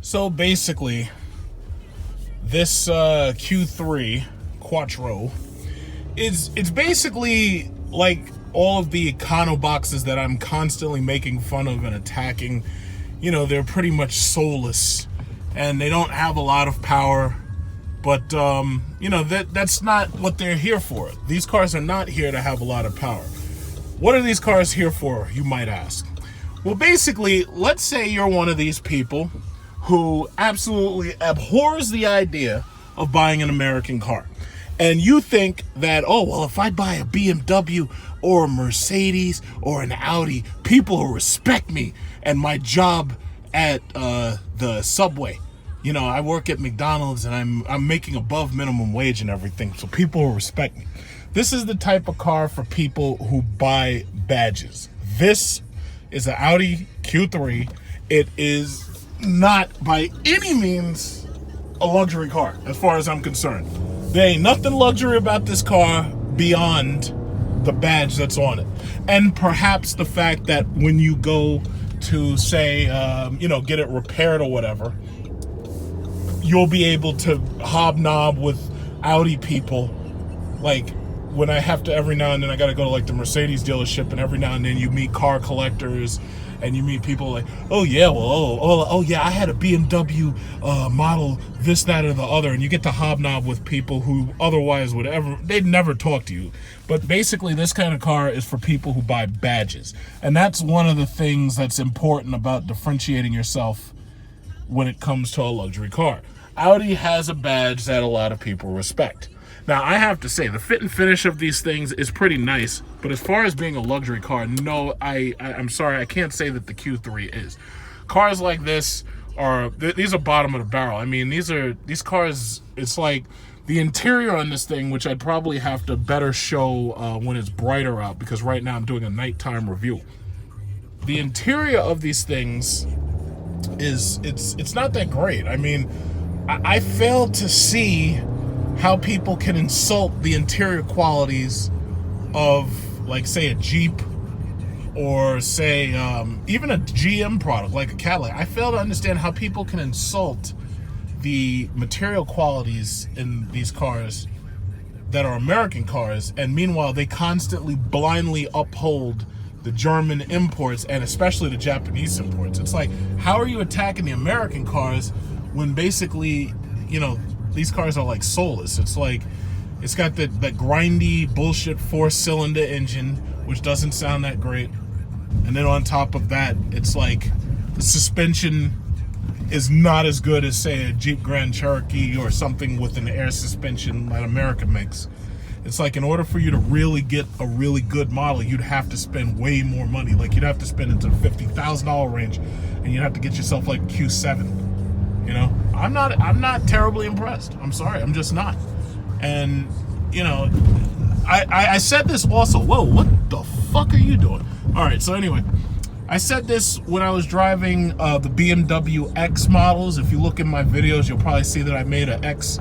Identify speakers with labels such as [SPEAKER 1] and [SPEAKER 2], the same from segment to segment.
[SPEAKER 1] So basically, this Q3 Quattro it's basically like all of the econo boxes that I'm constantly making fun of and attacking. You know, they're pretty much soulless and they don't have a lot of power. But you know, that's not what they're here for. These cars are not here to have a lot of power. What are these cars here for, you might ask? Well, basically, let's say you're one of these people who absolutely abhors the idea of buying an American car. And you think that, oh, well, if I buy a BMW or a Mercedes or an Audi, people will respect me and my job at the Subway. You know, I work at McDonald's and I'm making above minimum wage and everything, so people will respect me. This is the type of car for people who buy badges. This is an Audi Q3. It is not by any means a luxury car, as far as I'm concerned. There ain't nothing luxury about this car beyond the badge that's on it. And perhaps the fact that when you go to, say, you know, get it repaired or whatever, you'll be able to hobnob with Audi people. Like, when I have to, every now and then, I got to go to, like, the Mercedes dealership, and every now and then you meet car collectors, and you meet people like, oh, yeah, well, oh yeah, I had a BMW model, this, that, or the other, and you get to hobnob with people who otherwise would they'd never talk to you. But basically, this kind of car is for people who buy badges. And that's one of the things that's important about differentiating yourself when it comes to a luxury car. Audi has a badge that a lot of people respect. Now, I have to say, the fit and finish of these things is pretty nice, but as far as being a luxury car, no, I'm sorry, I can't say that the Q3 is. Cars like this these are bottom of the barrel. I mean, these cars, it's like the interior on this thing, which I'd probably have to better show when it's brighter out, because right now I'm doing a nighttime review. The interior of these things it's not that great. I mean, I fail to see how people can insult the interior qualities of, like, say, a Jeep or, say, even a GM product like a Cadillac. I fail to understand how people can insult the material qualities in these cars that are American cars, and meanwhile they constantly blindly uphold the German imports and especially the Japanese imports. It's like, how are you attacking the American cars when basically, you know, these cars are like soulless? It's like, it's got that grindy bullshit 4-cylinder engine, which doesn't sound that great. And then on top of that, it's like the suspension is not as good as, say, a Jeep Grand Cherokee or something with an air suspension that America makes. It's like, in order for you to really get a really good model, you'd have to spend way more money. Like, you'd have to spend into the $50,000 range, and you'd have to get yourself like a Q7. You know, I'm not terribly impressed. I'm sorry, I'm just not. And, you know, I said this also. Whoa, what the fuck are you doing? All right, so anyway, I said this when I was driving the BMW X models. If you look in my videos, you'll probably see that I made an X.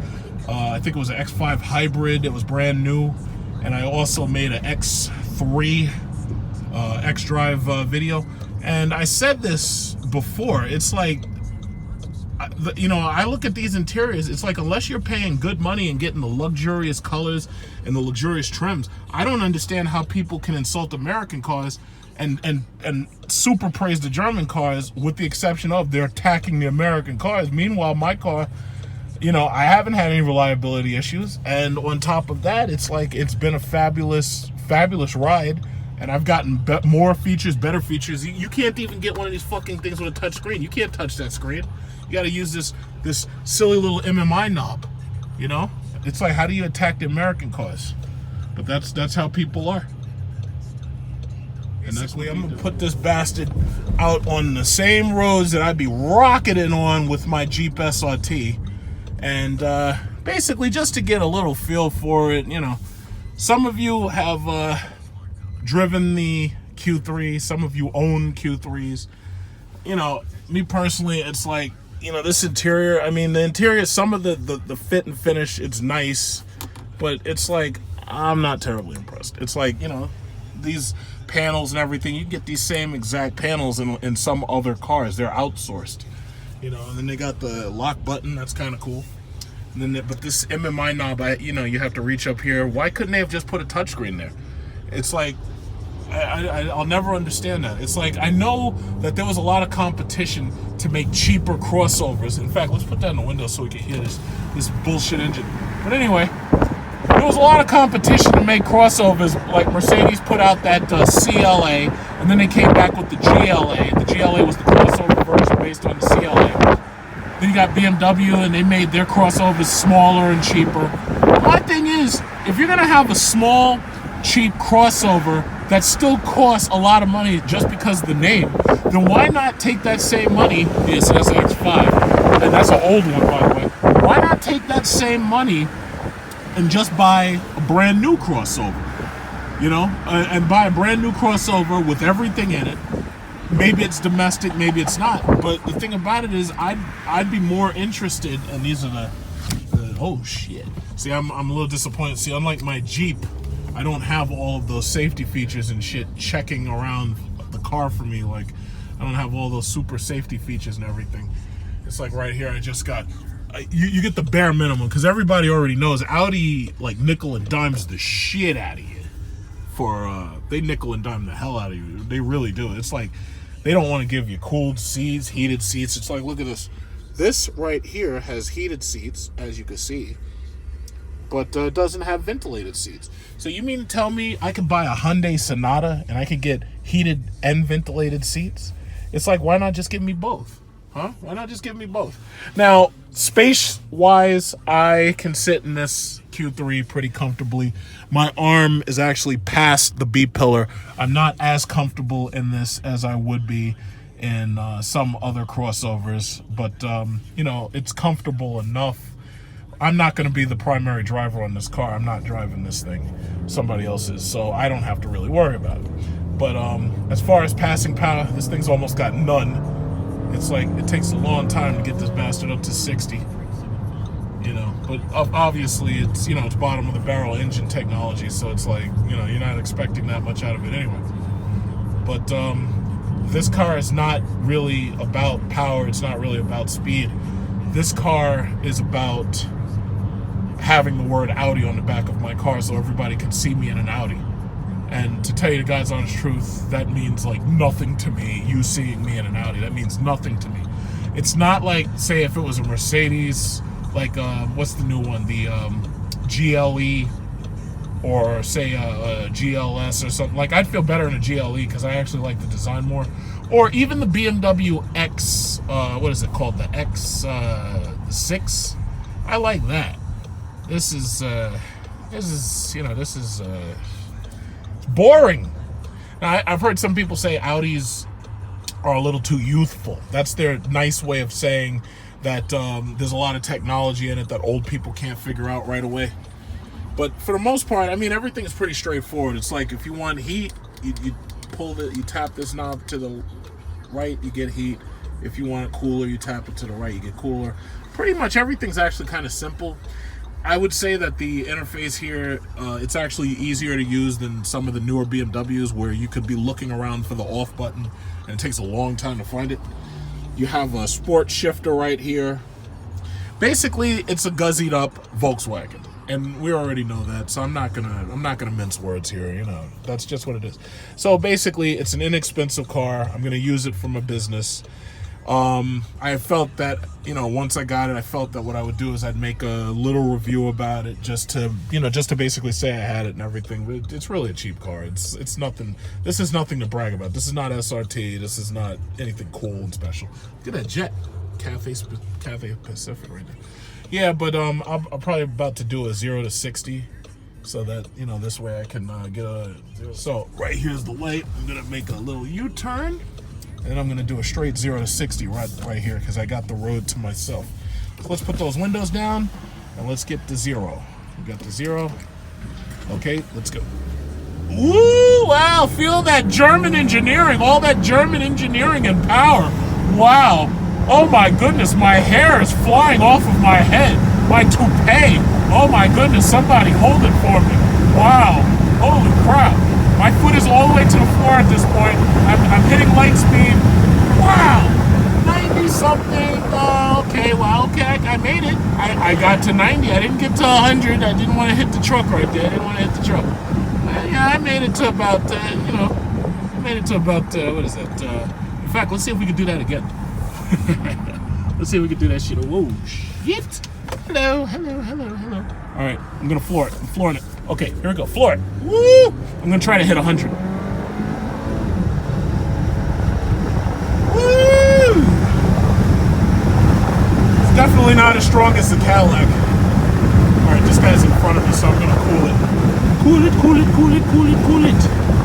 [SPEAKER 1] I think it was an X5 hybrid. It was brand new. And I also made an X3 X-Drive video. And I said this before. It's like, you know, I look at these interiors. It's like, unless you're paying good money and getting the luxurious colors and the luxurious trims, I don't understand how people can insult American cars and super praise the German cars, with the exception of they're attacking the American cars. Meanwhile, my car, you know, I haven't had any reliability issues, and on top of that, it's like, it's been a fabulous ride, and I've gotten more features, better features. You can't even get one of these fucking things with a touch screen. You can't touch that screen. You got to use this silly little MMI knob. You know, it's like, how do you attack the American cars? But that's how people are. And basically, I'm gonna put this bastard out on the same roads that I'd be rocketing on with my Jeep SRT. And basically, just to get a little feel for it, you know, some of you have driven the Q3, some of you own Q3s. You know, me personally, it's like, you know, this interior, I mean, the interior, some of the fit and finish, it's nice, but it's like, I'm not terribly impressed. It's like, you know, these panels and everything, you get these same exact panels in some other cars. They're outsourced. You know, and then they got the lock button. That's kind of cool. And then, but this MMI knob, you know, you have to reach up here. Why couldn't they have just put a touchscreen there? It's like, I'll never understand that. It's like, I know that there was a lot of competition to make cheaper crossovers. In fact, let's put that in the window so we can hear this bullshit engine. But anyway, there was a lot of competition to make crossovers. Like Mercedes put out that CLA, and then they came back with the GLA. The GLA was the crossover version based on the CLA. Then you got BMW, and they made their crossovers smaller and cheaper. My thing is, if you're gonna have a small, cheap crossover that still costs a lot of money just because of the name, then why not take that same money? Yes, that's X5, and that's an old one, by the way. Why not take that same money and just buy a brand new crossover? You know, and buy a brand new crossover with everything in it. Maybe it's domestic, maybe it's not. But the thing about it is, I'd be more interested. And these are the oh shit. See, I'm a little disappointed. See, unlike my Jeep, I don't have all of those safety features and shit checking around the car for me. Like, I don't have all those super safety features and everything. It's like right here, I just got. You get the bare minimum, because everybody already knows Audi like nickel and dimes the shit out of you. They nickel and dime the hell out of you. They really do. It's like, they don't want to give you cooled seats, heated seats. It's like, look at this. This right here has heated seats, as you can see, but it doesn't have ventilated seats. So you mean to tell me I could buy a Hyundai Sonata and I could get heated and ventilated seats? It's like, why not just give me both? Huh? Why not just give me both? Now, space-wise, I can sit in this Q3 pretty comfortably. My arm is actually past the B-pillar. I'm not as comfortable in this as I would be in some other crossovers, but, you know, it's comfortable enough. I'm not going to be the primary driver on this car. I'm not driving this thing. Somebody else is, so I don't have to really worry about it. But as far as passing power, this thing's almost got none. It's like, it takes a long time to get this bastard up to 60, you know, but obviously it's, you know, it's bottom of the barrel engine technology, so it's like, you know, you're not expecting that much out of it anyway. But this car is not really about power, it's not really about speed. This car is about having the word Audi on the back of my car so everybody can see me in an Audi. And to tell you the God's honest truth, that means like nothing to me, you seeing me in an Audi. That means nothing to me. It's not like, say, if it was a Mercedes, like, what's the new one? The GLE, or say a GLS or something. Like, I'd feel better in a GLE because I actually like the design more. Or even the BMW X, what is it called? The X6? I like that. This is boring. Now, I've heard some people say Audis are a little too youthful. That's their nice way of saying that there's a lot of technology in it that old people can't figure out right away. But for the most part, I mean, everything is pretty straightforward. It's like, if you want heat, you tap this knob to the right, you get heat. If you want it cooler, you tap it to the right, you get cooler. Pretty much everything's actually kind of simple. I would say that the interface here, it's actually easier to use than some of the newer BMWs where you could be looking around for the off button and it takes a long time to find it. You have a sport shifter right here. Basically, it's a guzzied up Volkswagen, and we already know that, so I'm not gonna mince words here. You know, that's just what it is. So basically, it's an inexpensive car. I'm gonna use it for my business. I felt that, you know, once I got it, I felt that what I would do is I'd make a little review about it just to basically say I had it and everything. But it's really a cheap car. It's nothing. This is nothing to brag about. This is not SRT. This is not anything cool and special. Look at that jet. Cathay Pacific right there. Yeah, but I'm probably about to do a 0 to 60 so that, you know, this way I can get a 0. So right here's the light. I'm gonna make a little U-turn. And I'm gonna do a straight 0 to 60 right here because I got the road to myself. So let's put those windows down and let's get the 0. We got the 0. Okay, let's go. Ooh, wow, feel that German engineering, all that German engineering and power. Wow. Oh my goodness, my hair is flying off of my head. My toupee. Oh my goodness, somebody hold it for me. Wow. Holy crap. My foot is all the way to the floor at this point. I'm hitting light speed. Wow! 90 something. Okay, well, okay, I made it. I got to 90. I didn't get to 100. I didn't want to hit the truck right there. I didn't want to hit the truck. Yeah, I made it to about, I made it to about, what is that? In fact, let's see if we can do that again. Let's see if we can do that shit. Whoa, shit. Hello. All right, I'm going to floor it. I'm flooring it. Okay, here we go. Floor it. Woo! I'm going to try to hit 100. Woo! It's definitely not as strong as the Cadillac. All right, this guy's in front of me, so I'm going to cool it. Cool it.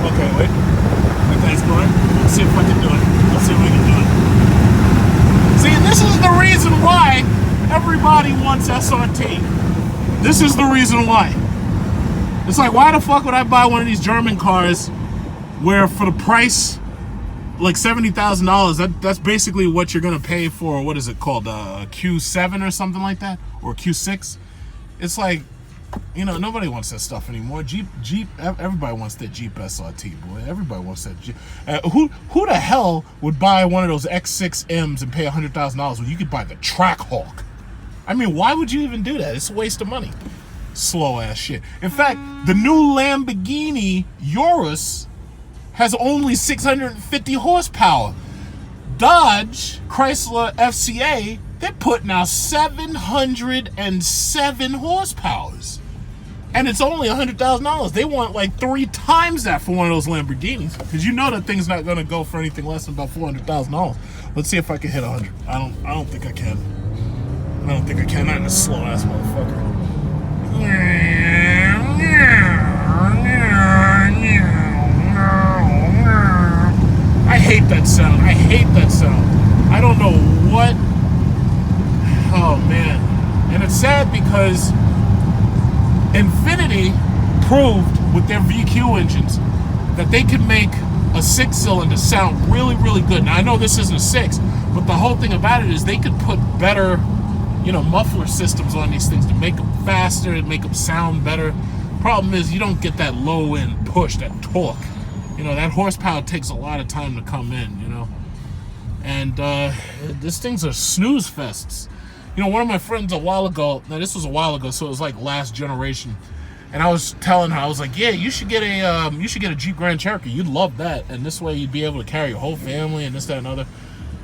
[SPEAKER 1] Okay, wait. That guy's going. Let's see if I can do it. Let's see if we can do it. See, this is the reason why everybody wants SRT. This is the reason why. It's like, why the fuck would I buy one of these German cars where for the price, like $70,000, that's basically what you're going to pay for, what is it called, Q7 or something like that? Or Q6? It's like, nobody wants that stuff anymore. Jeep, everybody wants that Jeep SRT, boy. Everybody wants that Jeep. Who the hell would buy one of those X6Ms and pay $100,000 when you could buy the Trackhawk? I mean, why would you even do that? It's a waste of money. Slow ass shit. In fact, the new Lamborghini Urus has only 650 horsepower. Dodge, Chrysler FCA, they're putting out 707 horsepowers. And it's only $100,000. They want like 3 times that for one of those Lamborghinis. Because that thing's not going to go for anything less than about $400,000. Let's see if I can hit 100. I don't think I can. Not in a slow ass motherfucker. I hate that sound. I don't know what. Oh man. And it's sad because Infiniti proved with their VQ engines that they could make a 6-cylinder sound really, really good. Now I know this isn't a 6, but the whole thing about it is they could put better, muffler systems on these things to make them faster and make them sound better. Problem is you don't get that low end push, that torque. That horsepower takes a lot of time to come in, And these things are snooze fests. One of my friends a while ago, now this was a while ago, so it was like last generation. And I was telling her, I was like, yeah, you should get a Jeep Grand Cherokee. You'd love that. And this way you'd be able to carry your whole family and this, that, and other.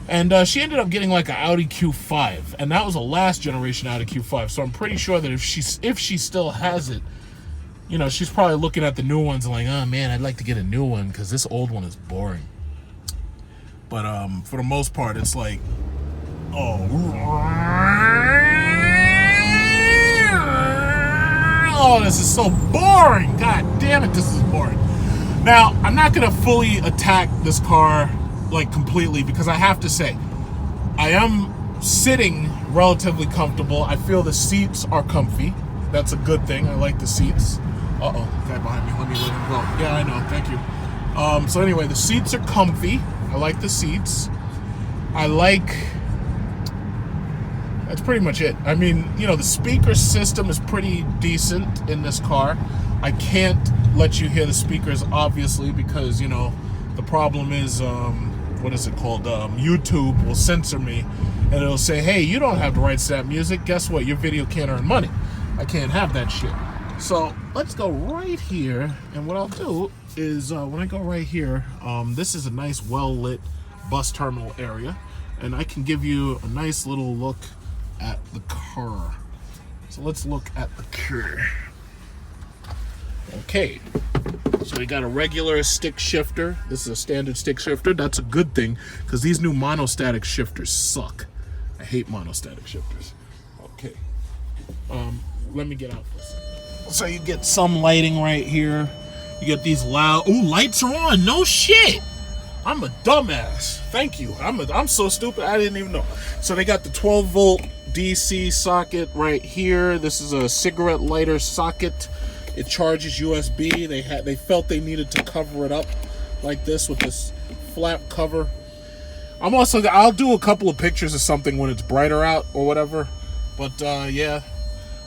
[SPEAKER 1] And she ended up getting like an Audi Q5. And that was a last generation Audi Q5. So I'm pretty sure that if she still has it, she's probably looking at the new ones and like, oh man, I'd like to get a new one because this old one is boring. But for the most part, it's like, oh, this is so boring. God damn it, this is boring. Now, I'm not going to fully attack this car like completely because I have to say, I am sitting relatively comfortable. I feel the seats are comfy. That's a good thing. I like the seats. Uh-oh, guy behind me. Let me let him go. Yeah, I know. Thank you. So anyway, the seats are comfy. I like the seats. That's pretty much it. I mean, the speaker system is pretty decent in this car. I can't let you hear the speakers, obviously, because, the problem is, what is it called? YouTube will censor me, and it'll say, hey, you don't have the rights to that music. Guess what? Your video can't earn money. I can't have that shit. So let's go right here, and what I'll do is, when I go right here, this is a nice, well-lit bus terminal area, and I can give you a nice little look at the car. So let's look at the car. Okay, so we got a regular stick shifter. This is a standard stick shifter. That's a good thing because these new monostatic shifters suck. I hate monostatic shifters. Okay, let me get out for a second. So you get some lighting right here. You get these loud, ooh, lights are on. No shit. I'm a dumbass. Thank you. I'm so stupid. I didn't even know. So they got the 12-volt DC socket right here. This is a cigarette lighter socket. It charges USB. They felt they needed to cover it up like this with this flap cover. I'll do a couple of pictures of something when it's brighter out or whatever. But yeah,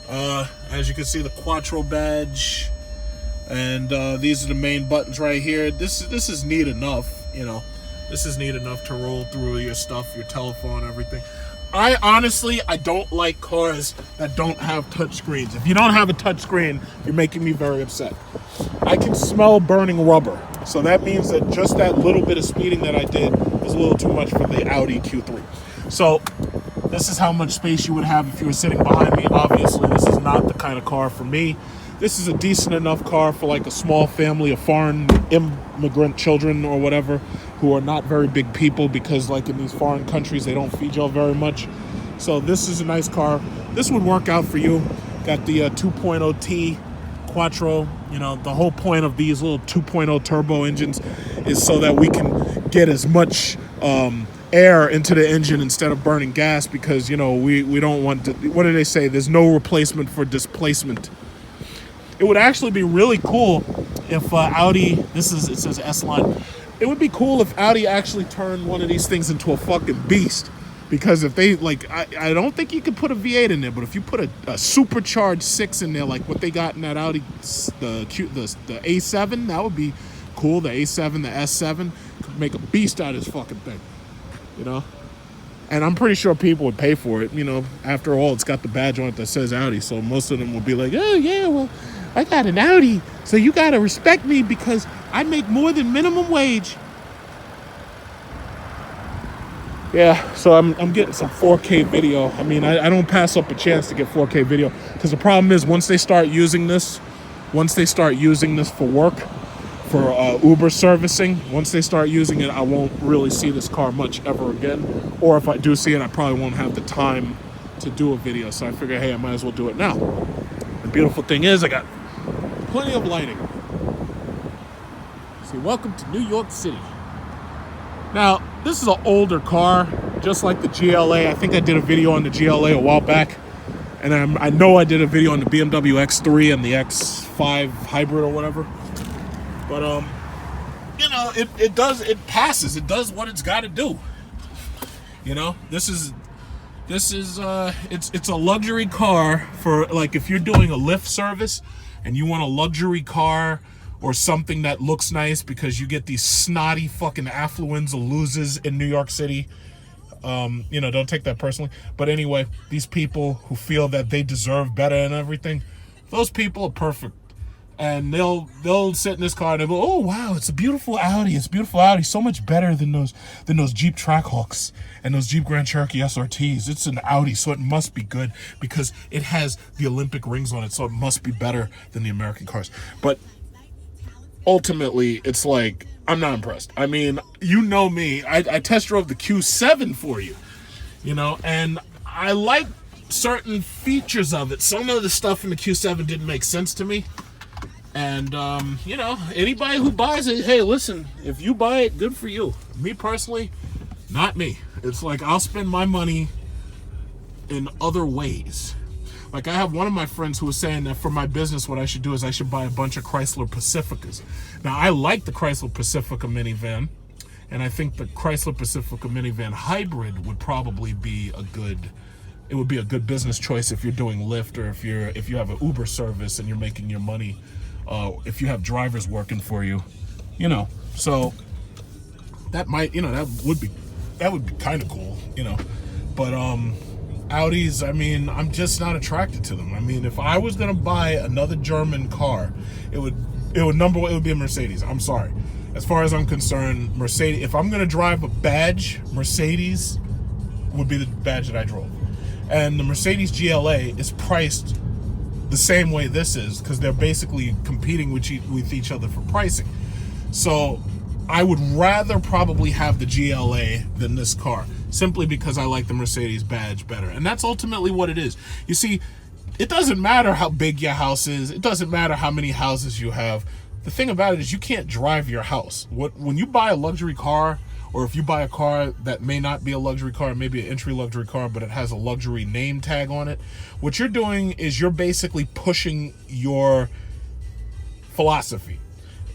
[SPEAKER 1] as you can see, the Quattro badge, and these are the main buttons right here. This is neat enough, This is neat enough to roll through your stuff, your telephone, everything. I don't like cars that don't have touch screens. If you don't have a touch screen, you're making me very upset. I can smell burning rubber. So that means that just that little bit of speeding that I did was a little too much for the Audi Q3. So this is how much space you would have if you were sitting behind me. Obviously, this is not the kind of car for me. This is a decent enough car for like a small family of foreign immigrant children or whatever who are not very big people, because like in these foreign countries, they don't feed y'all very much. So this is a nice car. This would work out for you. Got the 2.0T Quattro. You know, the whole point of these little 2.0 turbo engines is so that we can get as much air into the engine instead of burning gas, because, you know, we don't want to, what do they say? There's no replacement for displacement. It would actually be really cool if Audi, it says S-Line. It would be cool if Audi actually turned one of these things into a fucking beast. Because if they, like, I don't think you could put a V8 in there, but if you put a supercharged 6 in there, like what they got in that Audi, the A7, that would be cool. The A7, the S7, could make a beast out of this fucking thing, you know? And I'm pretty sure people would pay for it. You know, after all, it's got the badge on it that says Audi, so most of them will be like, oh, yeah, well, I got an Audi, so you got to respect me because I make more than minimum wage. Yeah, so I'm getting some 4K video. I mean, I don't pass up a chance to get 4K video, because the problem is once they start using this for work, for Uber servicing, once they start using it, I won't really see this car much ever again. Or if I do see it, I probably won't have the time to do a video. So I figure, hey, I might as well do it now. The beautiful thing is I got plenty of lighting. See, welcome to New York City. Now, this is an older car, just like the GLA. I think I did a video on the GLA a while back. And I know I did a video on the BMW X3 and the X5 hybrid or whatever. But, you know, it passes. It does what it's got to do. You know, it's a luxury car for, like, if you're doing a Lyft service and you want a luxury car or something that looks nice, because you get these snotty fucking affluenza losers in New York City. You know, don't take that personally. But anyway, these people who feel that they deserve better and everything, those people are perfect. And they'll sit in this car and they'll go, oh wow, it's a beautiful Audi. It's a beautiful Audi. So much better than those Jeep Trackhawks and those Jeep Grand Cherokee SRTs. It's an Audi, so it must be good because it has the Olympic rings on it, so it must be better than the American cars. But ultimately, it's like, I'm not impressed. I mean, you know me. I test drove the Q7 for you, you know, and I like certain features of it. Some of the stuff in the Q7 didn't make sense to me. And, you know, anybody who buys it, hey, listen, if you buy it, good for you. Me personally, not me. It's like I'll spend my money in other ways. Like I have one of my friends who was saying that for my business, what I should do is I should buy a bunch of Chrysler Pacificas. Now, I like the Chrysler Pacifica minivan, and I think the Chrysler Pacifica minivan hybrid would probably be a good business choice if you're doing Lyft, or if you have an Uber service and you're making your money. If you have drivers working for you, you know, so that might, you know, that would be kind of cool, you know, but Audis, I mean, I'm just not attracted to them. I mean, if I was gonna buy another German car, it would be a Mercedes. I'm sorry, as far as I'm concerned, Mercedes. If I'm gonna drive a badge, Mercedes would be the badge that I drove, and the Mercedes GLA is priced the same way this is, because they're basically competing with each other for pricing. So I would rather probably have the GLA than this car, simply because I like the Mercedes badge better. And that's ultimately what it is. You see, it doesn't matter how big your house is. It doesn't matter how many houses you have. The thing about it is you can't drive your house. When you buy a luxury car, or if you buy a car that may not be a luxury car, maybe an entry luxury car, but it has a luxury name tag on it, what you're doing is you're basically pushing your philosophy.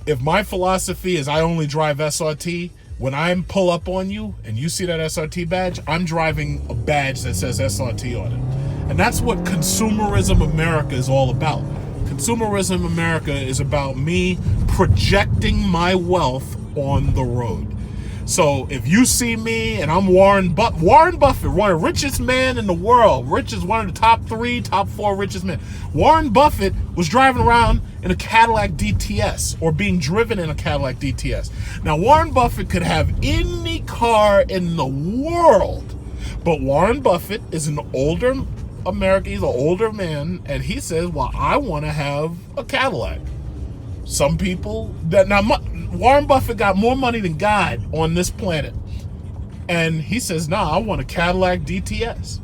[SPEAKER 1] If my philosophy is I only drive SRT, when I pull up on you and you see that SRT badge, I'm driving a badge that says SRT on it. And that's what Consumerism America is all about. Consumerism America is about me projecting my wealth on the road. So if you see me and I'm Warren Buffett, one of the richest men in the world, one of the top 3, top 4 richest men. Warren Buffett was driving around in a Cadillac DTS, or being driven in a Cadillac DTS. Now, Warren Buffett could have any car in the world, but Warren Buffett is an older American, he's an older man, and he says, well, I want to have a Cadillac. Some people, Warren Buffett got more money than God on this planet. And he says, nah, I want a Cadillac DTS.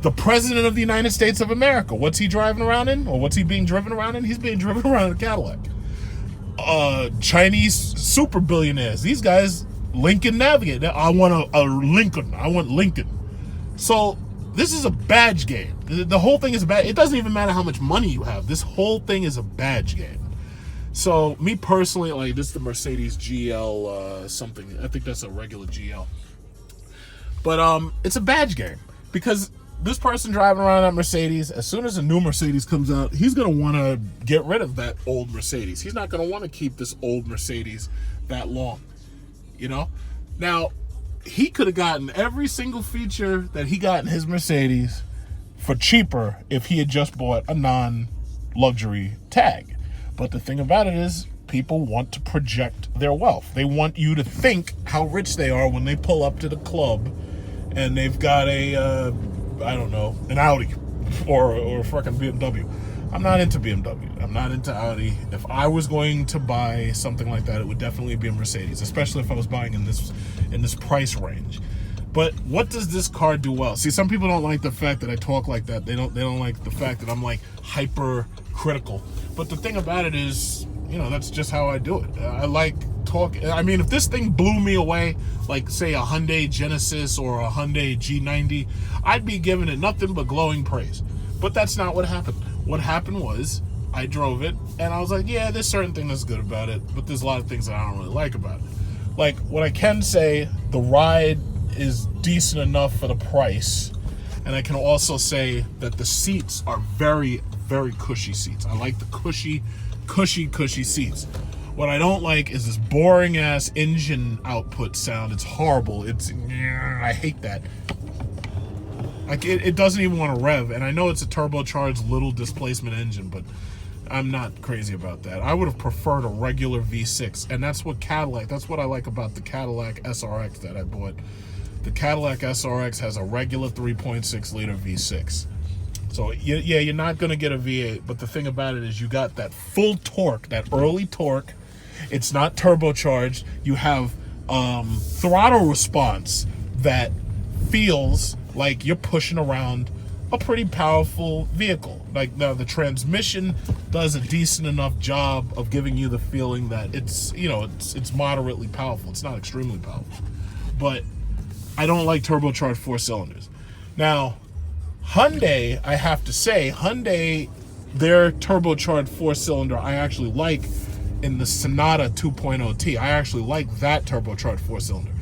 [SPEAKER 1] The President of the United States of America, what's he driving around in? Or what's he being driven around in? He's being driven around in a Cadillac. Chinese super billionaires, these guys, Lincoln Navigator. I want a Lincoln. I want Lincoln. So this is a badge game. The whole thing is it doesn't even matter how much money you have. This whole thing is a badge game. So me personally, like, this is the Mercedes GL something. I think that's a regular GL. But it's a badge game, because this person driving around that Mercedes, as soon as a new Mercedes comes out, he's going to want to get rid of that old Mercedes. He's not going to want to keep this old Mercedes that long, you know? Now, he could have gotten every single feature that he got in his Mercedes for cheaper if he had just bought a non-luxury tag. But the thing about it is, people want to project their wealth. They want you to think how rich they are when they pull up to the club and they've got a, I don't know, an Audi or a fucking BMW. I'm not into BMW. I'm not into Audi. If I was going to buy something like that, it would definitely be a Mercedes, especially if I was buying in this price range. But what does this car do well? See, some people don't like the fact that I talk like that. They don't like the fact that I'm like hyper critical. But the thing about it is, you know, that's just how I do it. I like talking. I mean, if this thing blew me away, like say a Hyundai Genesis or a Hyundai G90, I'd be giving it nothing but glowing praise. But that's not what happened. What happened was I drove it and I was like, yeah, there's certain things that's good about it, but there's a lot of things that I don't really like about it. Like, what I can say, the ride is decent enough for the price, and I can also say that the seats are very, very cushy seats. I like the cushy seats. What I don't like is this boring ass engine output sound. It's horrible. I hate that. Like, it doesn't even want to rev, and I know it's a turbocharged little displacement engine, but I'm not crazy about that. I would have preferred a regular V6, and that's what I like about the Cadillac SRX that I bought. The Cadillac SRX has a regular 3.6 liter V6. So yeah, you're not going to get a V8, but the thing about it is you got that full torque, that early torque. It's not turbocharged. You have throttle response that feels like you're pushing around a pretty powerful vehicle. Like, now the transmission does a decent enough job of giving you the feeling that it's, you know, it's moderately powerful. It's not extremely powerful, but I don't like turbocharged 4 cylinders. Now, Hyundai, I have to say, their turbocharged 4-cylinder I actually like in the Sonata 2.0T. I actually like that turbocharged 4-cylinder.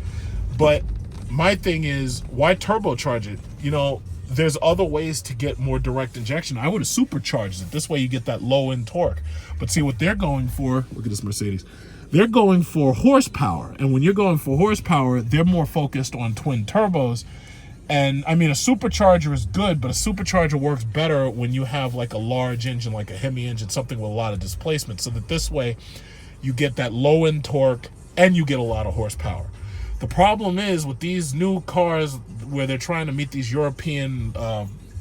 [SPEAKER 1] But my thing is, why turbocharge it? You know, there's other ways to get more direct injection. I would have supercharged it. This way you get that low end torque. But see what they're going for, look at this Mercedes. They're going for horsepower. And when you're going for horsepower, they're more focused on twin turbos. And I mean, a supercharger is good, but a supercharger works better when you have like a large engine, like a Hemi engine, something with a lot of displacement, so that this way you get that low end torque and you get a lot of horsepower. The problem is with these new cars where they're trying to meet these European,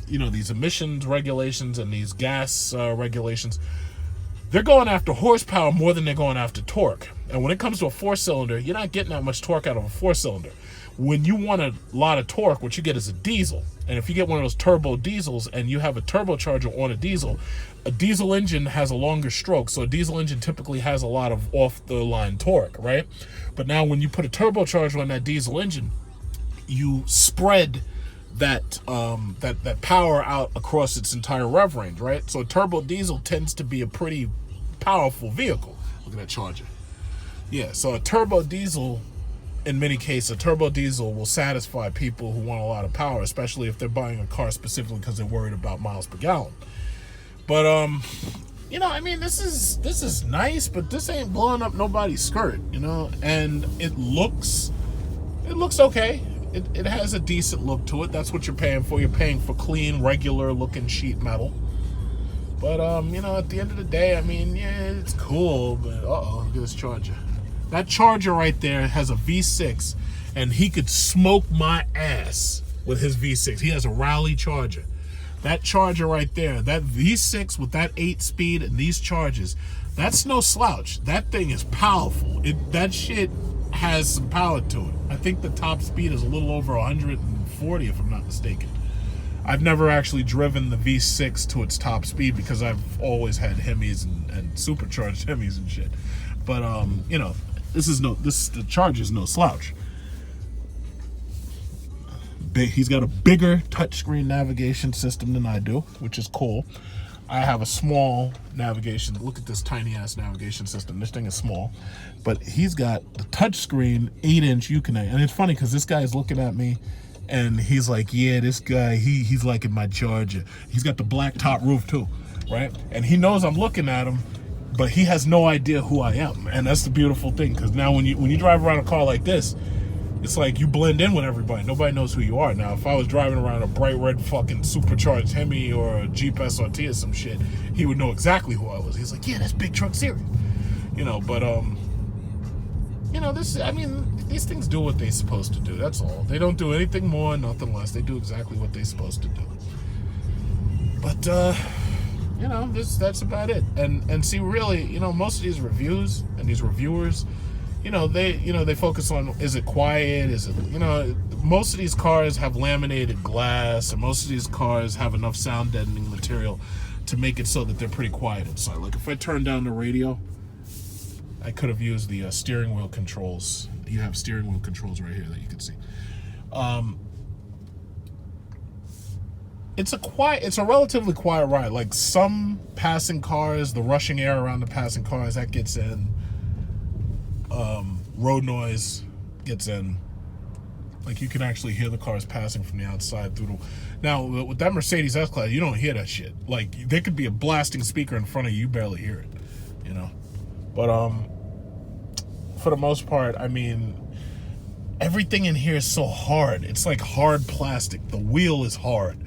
[SPEAKER 1] these emissions regulations and these gas regulations, they're going after horsepower more than they're going after torque. And when it comes to a 4-cylinder, you're not getting that much torque out of a 4-cylinder. When you want a lot of torque, what you get is a diesel. And if you get one of those turbo diesels and you have a turbocharger on a diesel engine has a longer stroke. So a diesel engine typically has a lot of off-the-line torque, right? But now when you put a turbocharger on that diesel engine, you spread that power out across its entire rev range, right? So a turbo diesel tends to be a pretty powerful vehicle. Look at that charger. Yeah, so a turbo diesel, in many cases, a turbo diesel will satisfy people who want a lot of power, especially if they're buying a car specifically because they're worried about miles per gallon. But I mean, this is nice, but this ain't blowing up nobody's skirt, you know. And it looks It looks okay. It has a decent look to it. That's what you're paying for. You're paying for clean, regular looking sheet metal. But, you know, at the end of the day, I mean, yeah, it's cool, but uh-oh, look at this Charger. That Charger right there has a V6, and he could smoke my ass with his V6. He has a rally Charger. That Charger right there, that V6 with that 8-speed and these charges, that's no slouch. That thing is powerful. That shit has some power to it. I think the top speed is a little over 140, if I'm not mistaken. I've never actually driven the V6 to its top speed because I've always had Hemis and supercharged Hemis and shit. But you know, the Charger's no slouch. He's got a bigger touchscreen navigation system than I do, which is cool. I have a small navigation. Look at this tiny ass navigation system. This thing is small, but he's got the touchscreen 8-inch Uconnect. And it's funny because this guy is looking at me and he's like, yeah, this guy, he's liking my Charger. He's got the black top roof too, right? And he knows I'm looking at him, but he has no idea who I am. And that's the beautiful thing, because now when you drive around a car like this, it's like you blend in with everybody. Nobody knows who you are. Now, if I was driving around a bright red fucking supercharged Hemi or a Jeep SRT or some shit, he would know exactly who I was. He's like, yeah, that's Big Truck Siri. You know, but, you know, these things do what they're supposed to do. That's all. They don't do anything more, nothing less. They do exactly what they're supposed to do. But, you know, that's about it. And see, really, you know, most of these reviews and these reviewers, they focus on, is it quiet? Is it, most of these cars have laminated glass, and most of these cars have enough sound deadening material to make it so that they're pretty quiet inside. Like if I turn down the radio, I could have used the steering wheel controls. You have steering wheel controls right here that you can see. It's a relatively quiet ride. Like some passing cars, the rushing air around the passing cars, that gets in. Road noise gets in. Like you can actually hear the cars passing from the outside through the. Now with that Mercedes S-Class, you don't hear that shit. Like there could be a blasting speaker in front of you, you barely hear it. But for the most part, I mean, everything in here is so hard. It's like hard plastic. The wheel is hard.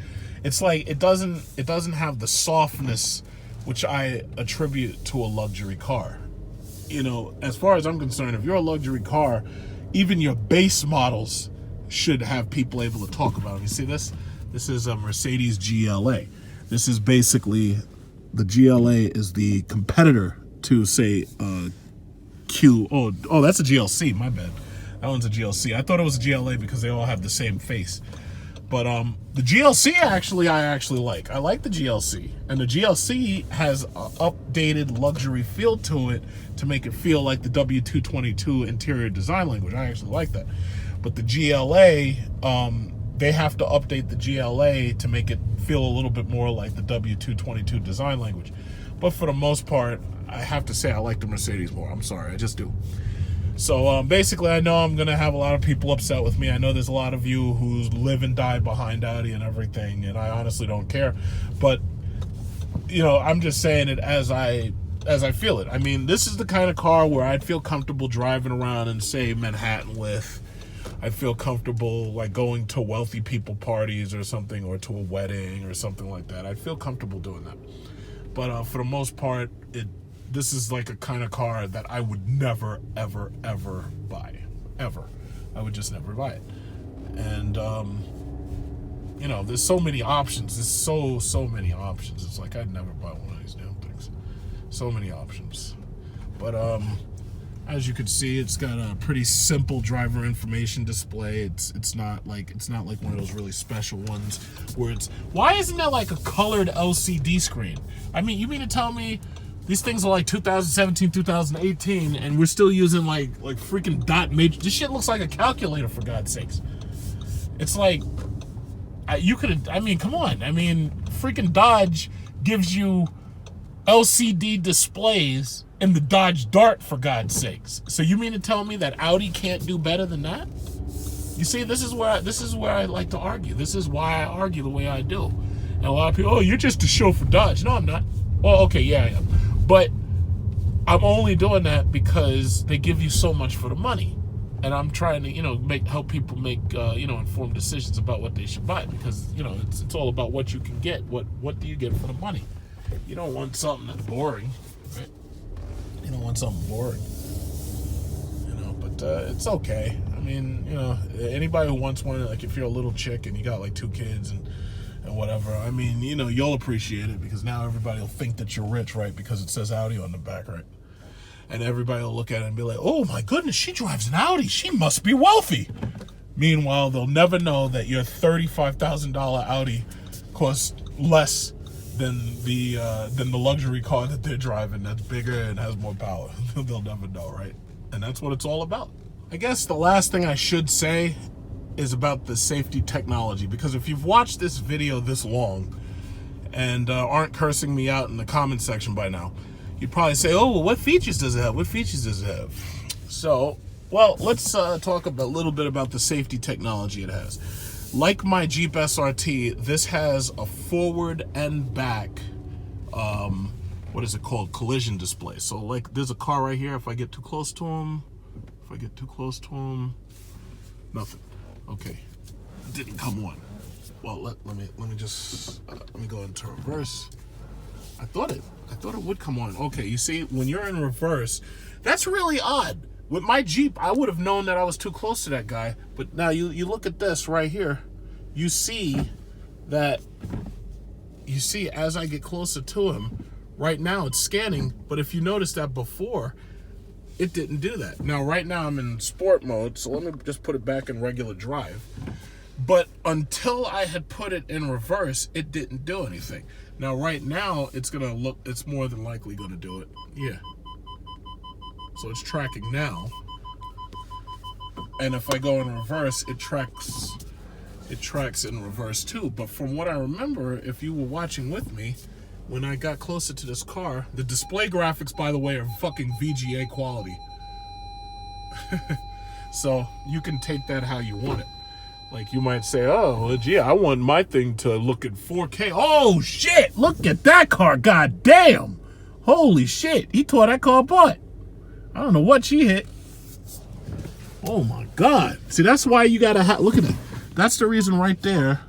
[SPEAKER 1] It's like it doesn't have the softness which I attribute to a luxury car. As far as I'm concerned, if you're a luxury car, even your base models should have people able to talk about them. You see this? This is a Mercedes GLA. This is basically, the GLA is the competitor to, say, Q. Oh, that's a GLC. My bad. That one's a GLC. I thought it was a GLA because they all have the same face. But the GLC I actually like. I like the GLC. And the GLC has an updated luxury feel to it to make it feel like the W222 interior design language. I actually like that. But the GLA, they have to update the GLA to make it feel a little bit more like the W222 design language. But for the most part, I have to say I like the Mercedes more. I'm sorry, I just do. So basically, I know I'm going to have a lot of people upset with me. I know there's a lot of you who live and die behind Audi and everything, and I honestly don't care. But, I'm just saying it as I feel it. I mean, this is the kind of car where I'd feel comfortable driving around in, say, Manhattan with. I'd feel comfortable, like, going to wealthy people parties or something, or to a wedding or something like that. I'd feel comfortable doing that. But for the most part, this is like a kind of car that I would never, ever, ever buy. Ever. I would just never buy it. And, there's so many options. There's so many options. It's like I'd never buy one of these damn things. So many options. But, as you can see, it's got a pretty simple driver information display. It's not like one of those really special ones where why isn't there like a colored LCD screen? I mean, you mean to tell me these things are like 2017, 2018, and we're still using like freaking dot matrix? This shit looks like a calculator, for God's sakes. It's like, come on. I mean, freaking Dodge gives you LCD displays in the Dodge Dart, for God's sakes. So you mean to tell me that Audi can't do better than that? You see, this is where I like to argue. This is why I argue the way I do. And a lot of people, you're just a show for Dodge. No, I'm not. Well, okay, yeah, I am. But I'm only doing that because they give you so much for the money. And I'm trying to, help people make, informed decisions about what they should buy, because, it's all about what you can get. What do you get for the money? You don't want something that's boring, right? You don't want something boring, but it's okay. I mean, anybody who wants one, like if you're a little chick and you got like 2 kids and whatever, I mean, you'll appreciate it, because now everybody will think that you're rich, right? Because it says Audi on the back, right? And everybody will look at it and be like, oh my goodness, she drives an Audi. She must be wealthy. Meanwhile, they'll never know that your $35,000 Audi costs less than the luxury car that they're driving that's bigger and has more power. They'll never know, right? And that's what it's all about. I guess the last thing I should say is about the safety technology, because if you've watched this video this long and aren't cursing me out in the comment section by now, you'd probably say, oh, well, what features does it have? What features does it have? So, well, let's talk a little bit about the safety technology it has. Like my Jeep SRT, this has a forward and back, what is it called? Collision display. So, like, there's a car right here. If I get too close to him, nothing. Okay, it didn't come on. Well, let me go into reverse. I thought it would come on. Okay, you see, when you're in reverse, that's really odd. With my Jeep, I would have known that I was too close to that guy. But now you look at this right here. You see as I get closer to him, right now it's scanning. But if you notice that before, it didn't do that. Now, right now I'm in sport mode, so let me just put it back in regular drive. But until I had put it in reverse, it didn't do anything. Now, right now, it's more than likely gonna do it. Yeah. So it's tracking now. And if I go in reverse, it tracks in reverse too. But from what I remember, if you were watching with me, when I got closer to this car, the display graphics, by the way, are fucking VGA quality. So you can take that how you want it. Like, you might say, oh, well, gee, I want my thing to look at 4K. Oh, shit, look at that car, goddamn. Holy shit, he tore that car apart. I don't know what she hit. Oh, my God. See, that's why you got to have, look at that. That's the reason right there.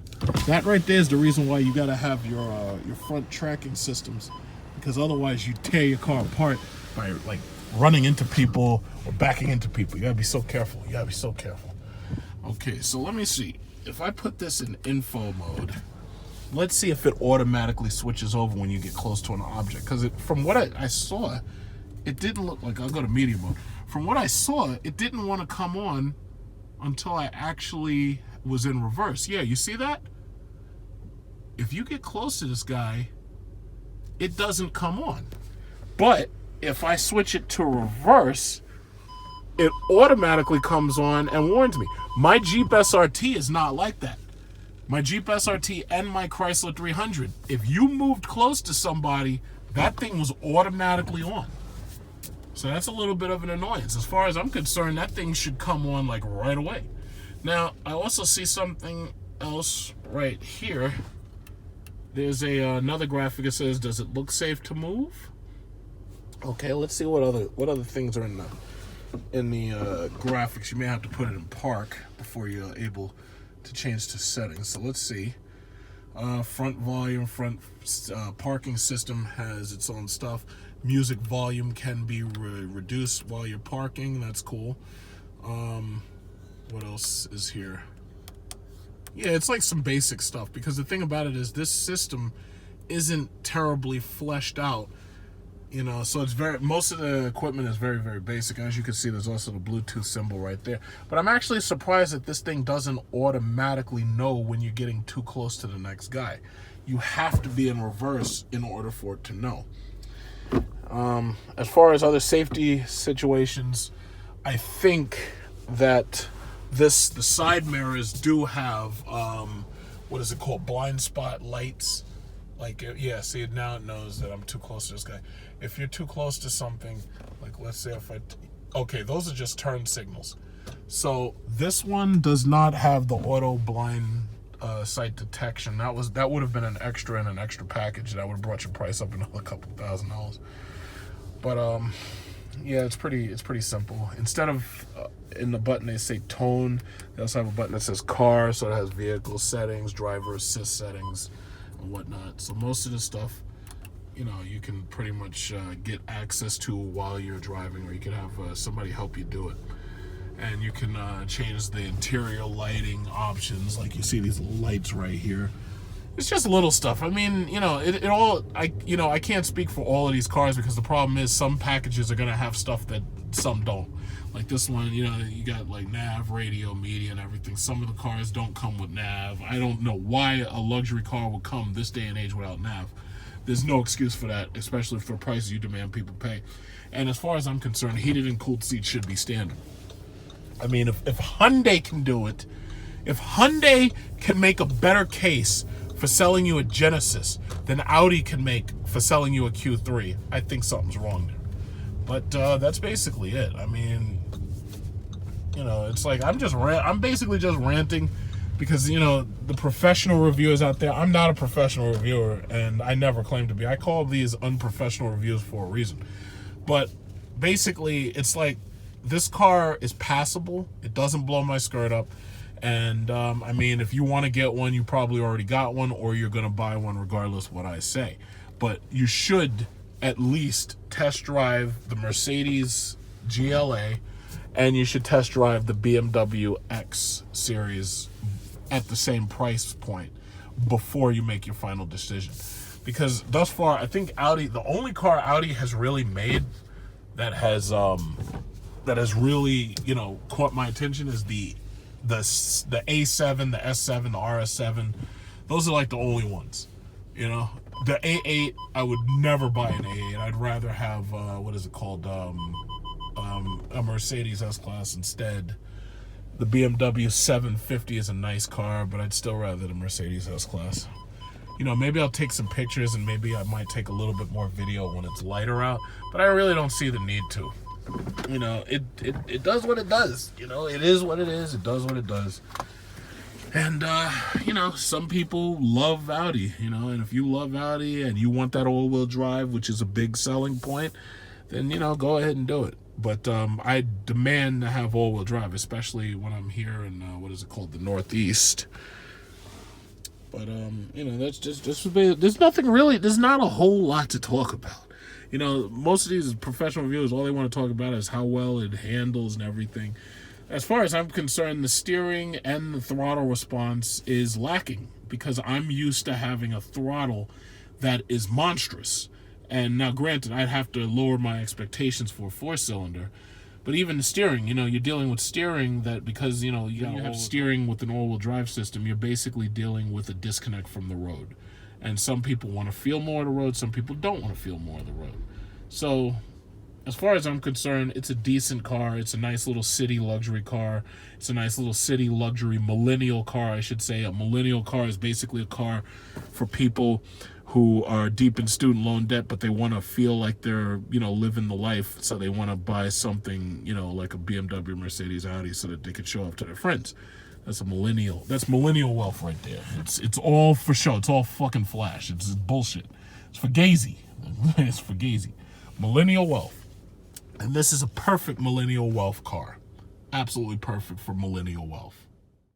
[SPEAKER 1] That right there is the reason why you got to have your front tracking systems. Because otherwise you tear your car apart by, like, running into people or backing into people. You got to be so careful. Okay, so let me see. If I put this in info mode, let's see if it automatically switches over when you get close to an object. Because from what I saw, it didn't look like, I'll go to media mode. From what I saw, it didn't want to come on until I actually was in reverse. Yeah, you see that? If you get close to this guy, it doesn't come on. But if I switch it to reverse, it automatically comes on and warns me. My Jeep SRT is not like that. My Jeep SRT and my Chrysler 300, if you moved close to somebody, that thing was automatically on. So that's a little bit of an annoyance. As far as I'm concerned, that thing should come on like right away. Now, I also see something else right here. There's another graphic that says, does it look safe to move? Okay, let's see what other things are in the graphics. You may have to put it in park before you're able to change to settings. So let's see. Front volume, front parking system has its own stuff. Music volume can be reduced while you're parking. That's cool. What else is here? Yeah, it's like some basic stuff, because the thing about it is this system isn't terribly fleshed out. You know, so it's most of the equipment is very, very basic. As you can see, there's also the Bluetooth symbol right there. But I'm actually surprised that this thing doesn't automatically know when you're getting too close to the next guy. You have to be in reverse in order for it to know. As far as other safety situations, I think that the side mirrors do have, what is it called? Blind spot lights. Like, yeah, see, now it knows that I'm too close to this guy. If you're too close to something, like let's say if okay, those are just turn signals. So this one does not have the auto blind sight detection. That would have been an extra in an extra package. That would have brought your price up another couple $1,000s. But yeah, it's pretty simple. Instead of in the button they say tone, they also have a button that says car, so it has vehicle settings, driver assist settings, and whatnot. So most of the stuff, you know, you can pretty much get access to while you're driving, or you can have somebody help you do it. And you can change the interior lighting options, like you see these lights right here. It's just little stuff. I mean, you know, it all, I can't speak for all of these cars, because the problem is some packages are going to have stuff that some don't. Like this one, you know, you got like nav, radio, media, and everything. Some of the cars don't come with nav. I don't know why a luxury car would come this day and age without nav. There's no excuse for that, especially for prices you demand people pay. And as far as I'm concerned, heated and cooled seats should be standard. I mean, if Hyundai can do it, if Hyundai can make a better case for selling you a Genesis than Audi can make for selling you a Q3, I think something's wrong there. But that's basically it. I mean, you know, it's like I'm basically just ranting because, you know, the professional reviewers out there, I'm not a professional reviewer, and I never claim to be. I call these unprofessional reviews for a reason. But basically, it's like, this car is passable. It doesn't blow my skirt up. And I mean, if you want to get one, you probably already got one, or you're going to buy one regardless of what I say. But you should at least test drive the Mercedes GLA, and you should test drive the BMW X series at the same price point before you make your final decision. Because thus far, I think Audi, the only car Audi has really made that has really, you know, caught my attention is the A7, the S7, the RS7. Those are like the only ones, you know. The A8, I would never buy an A8. I'd rather have what is it called, a Mercedes S-Class instead. The BMW 750 is a nice car, but I'd still rather the Mercedes S-Class. You know, maybe I'll take some pictures, and maybe I might take a little bit more video when it's lighter out, but I really don't see the need to. You know, it does what it does. You know, it is what it is. It does what it does. And, you know, some people love Audi, you know, and if you love Audi and you want that all-wheel drive, which is a big selling point, then, you know, go ahead and do it. But I demand to have all-wheel drive, especially when I'm here in, what is it called, the Northeast. But, you know, that's just there's nothing really, there's not a whole lot to talk about. You know, most of these professional reviewers, all they want to talk about is how well it handles and everything. As far as I'm concerned, the steering and the throttle response is lacking, because I'm used to having a throttle that is monstrous. And now, granted, I'd have to lower my expectations for a four-cylinder. But even the steering, you know, you're dealing with steering that, because, you know, you have steering with an all-wheel drive system, you're basically dealing with a disconnect from the road. And some people want to feel more of the road, some people don't want to feel more of the road. So, as far as I'm concerned, it's a decent car. It's a nice little city luxury car. It's a nice little city luxury millennial car, I should say. A millennial car is basically a car for people who are deep in student loan debt, but they want to feel like they're, you know, living the life. So they want to buy something, you know, like a BMW, Mercedes, Audi, so that they could show off to their friends. That's a millennial. That's millennial wealth right there. It's all for show. It's all fucking flash. It's bullshit. It's fugazi. It's fugazi. Millennial wealth. And this is a perfect millennial wealth car. Absolutely perfect for millennial wealth.